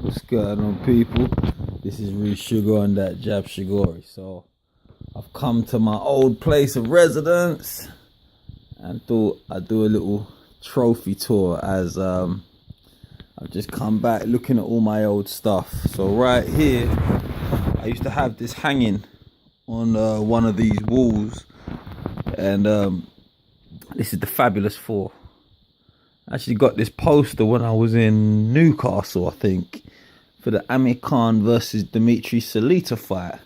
What's going on, people? This is Reese Sugar on that Jab Shigori. So I've come to my old place of residence and thought I'd do a little trophy tour as I've just come back looking at all my old stuff. So right here, I used to have this hanging on one of these walls, and this is the Fabulous Four. I actually got this poster when I was in Newcastle, I think, for the Amir Khan versus Dimitri Salita fight.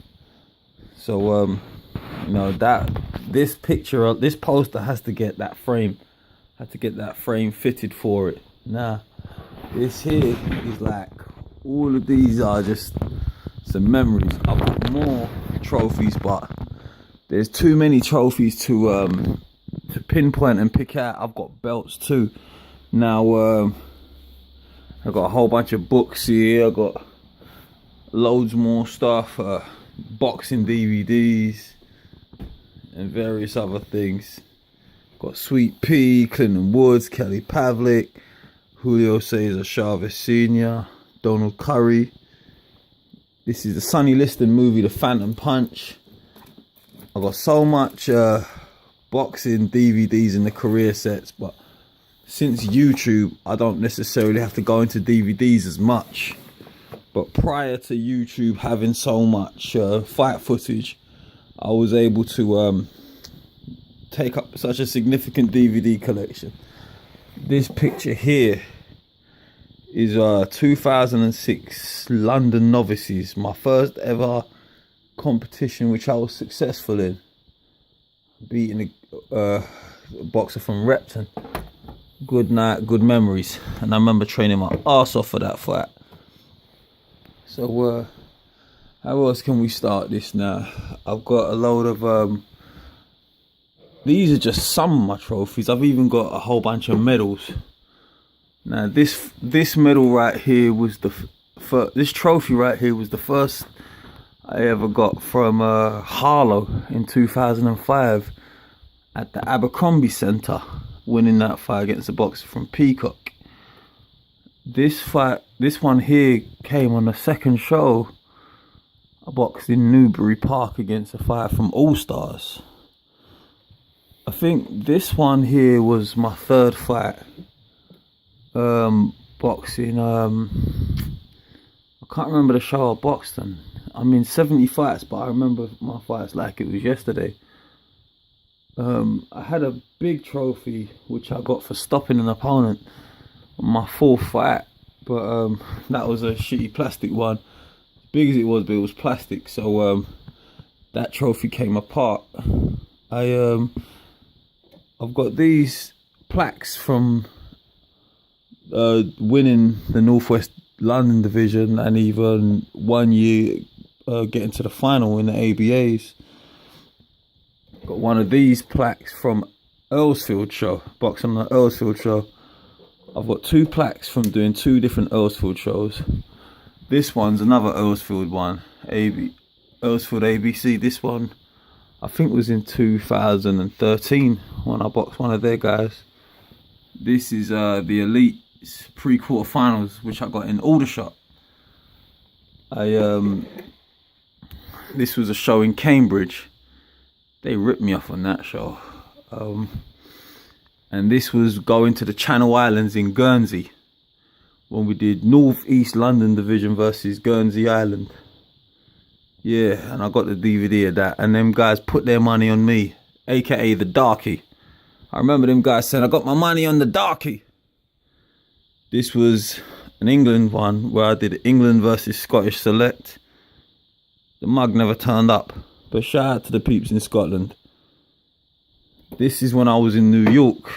So you know, that this poster has to get that frame, fitted for it. Now this here is like, all of these are just some memories. I've got more trophies, but there's too many trophies to pinpoint and pick out. I've got belts too. Now I've got a whole bunch of books here. I've got loads more stuff, boxing DVDs and various other things. Got Sweet Pea, Clinton Woods, Kelly Pavlik, Julio Cesar Chavez Sr., Donald Curry. This is the Sonny Liston movie, The Phantom Punch. I've got so much boxing DVDs in the career sets, but since YouTube, I don't necessarily have to go into DVDs as much. But prior to YouTube having so much fight footage, I was able to take up such a significant DVD collection. This picture here is 2006 London Novices, my first ever competition which I was successful in, beating a boxer from Repton. Good night, good memories, and I remember training my arse off for that fight. So how else can we start this now? I've got a load of these are just some of my trophies. I've even got a whole bunch of medals. Now this medal right here was this trophy right here was the first I ever got from Harlow in 2005 at the Abercrombie Centre, winning that fight against a boxer from Peacock. This one here came on the second show. I boxed in Newbury Park against a fighter from All Stars. I think this one here was my third fight boxing. I can't remember the show I boxed in. I'm in 70 fights, but I remember my fights like it was yesterday. I had a big trophy which I got for stopping an opponent on my fourth fight, but that was a shitty plastic one. As big as it was, but it was plastic, so that trophy came apart. I've got these plaques from winning the Northwest London division, and even one year getting to the final in the ABAs. Got one of these plaques from Earlsfield show, boxing on the Earlsfield show. I've got two plaques from doing two different Earlsfield shows. This one's another Earlsfield one, Earlsfield ABC. This one I think was in 2013 when I boxed one of their guys. This is the Elite pre-quarterfinals which I got in Aldershot. This was a show in Cambridge. They ripped me off on that show. And this was going to the Channel Islands in Guernsey when we did North East London division versus Guernsey Island. Yeah, and I got the DVD of that, and them guys put their money on me, aka the Darkie. I remember them guys saying, I got my money on the Darkie. This was an England one where I did England versus Scottish Select. The mug never turned up, but shout out to the peeps in Scotland. This is when I was in New York,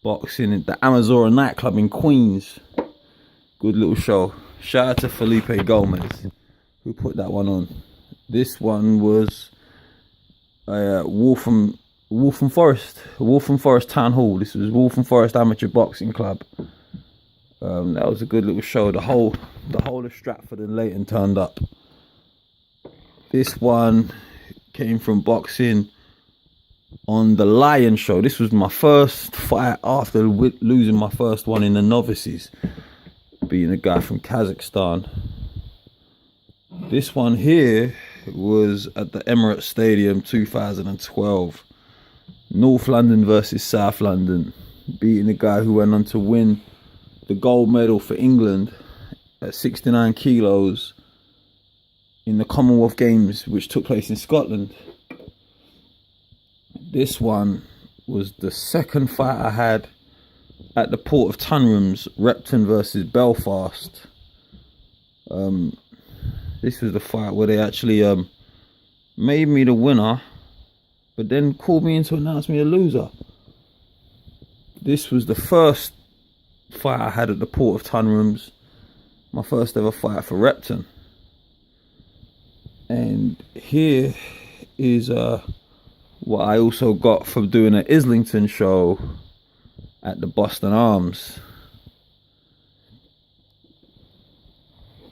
boxing at the Amazora nightclub in Queens. Good little show. Shout out to Felipe Gomez, who put that one on. This one was Waltham Forest Town Hall. This was Waltham Forest Amateur Boxing Club. That was a good little show. The whole of Stratford and Leighton turned up. This one came from boxing on the Lion Show. This was my first fight after losing my first one in the novices. beating a guy from Kazakhstan. This one here was at the Emirates Stadium 2012. North London versus South London. Beating a guy who went on to win the gold medal for England at 69 kilos in the Commonwealth Games, which took place in Scotland. This one was the second fight I had at the Port of Tunrams, Repton versus Belfast. This was the fight where they actually made me the winner, but then called me in to announce me a loser. This was the first fight I had at the Port of Tunrams, my first ever fight for Repton. And here is what I also got from doing an Islington show at the Boston Arms.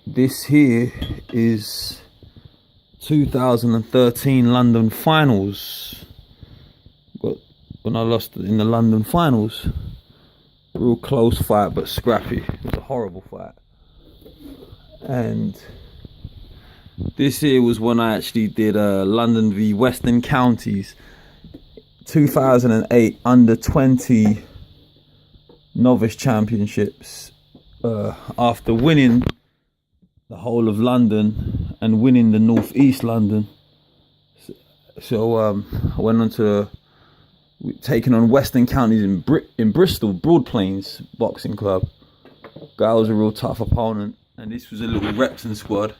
This here is 2013 London Finals. But when I lost in the London Finals, real close fight but scrappy. It was a horrible fight. And this here was when I actually did London v Western Counties 2008 under 20 novice championships, after winning the whole of London and winning the North East London. So I went on to taking on Western Counties in Bristol, Broad Plains Boxing Club. Guy was a real tough opponent, and this was a little Repton squad.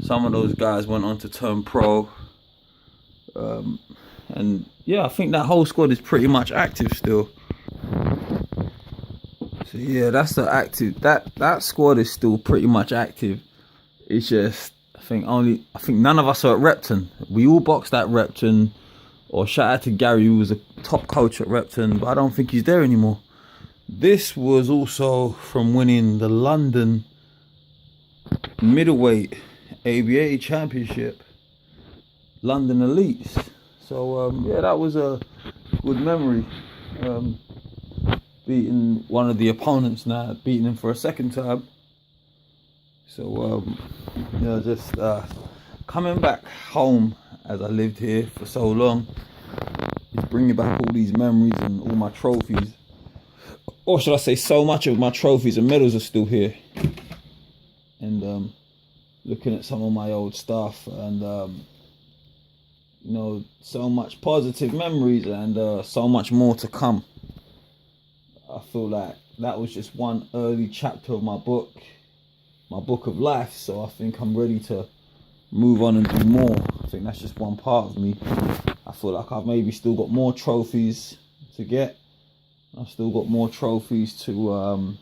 Some of those guys went on to turn pro, and yeah, I think that whole squad is pretty much active still. So yeah, that's the active. That squad is still pretty much active. It's just I think none of us are at Repton. We all boxed at Repton, or shout out to Gary, who was a top coach at Repton, but I don't think he's there anymore. This was also from winning the London middleweight ABA championship, London Elites. So yeah, that was a good memory. Beating one of the opponents now, beating him for a second time. So you know, just coming back home, as I lived here for so long, is bringing back all these memories and all my trophies, or should I say, so much of my trophies and medals are still here. And looking at some of my old stuff, and you know, so much positive memories, and so much more to come. I feel like that was just one early chapter of my book of life. So I think I'm ready to move on and do more. I think that's just one part of me. I feel like I've maybe still got more trophies to get. I've still got more trophies to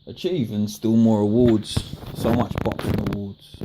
achieve, and still more awards. So much boxing awards.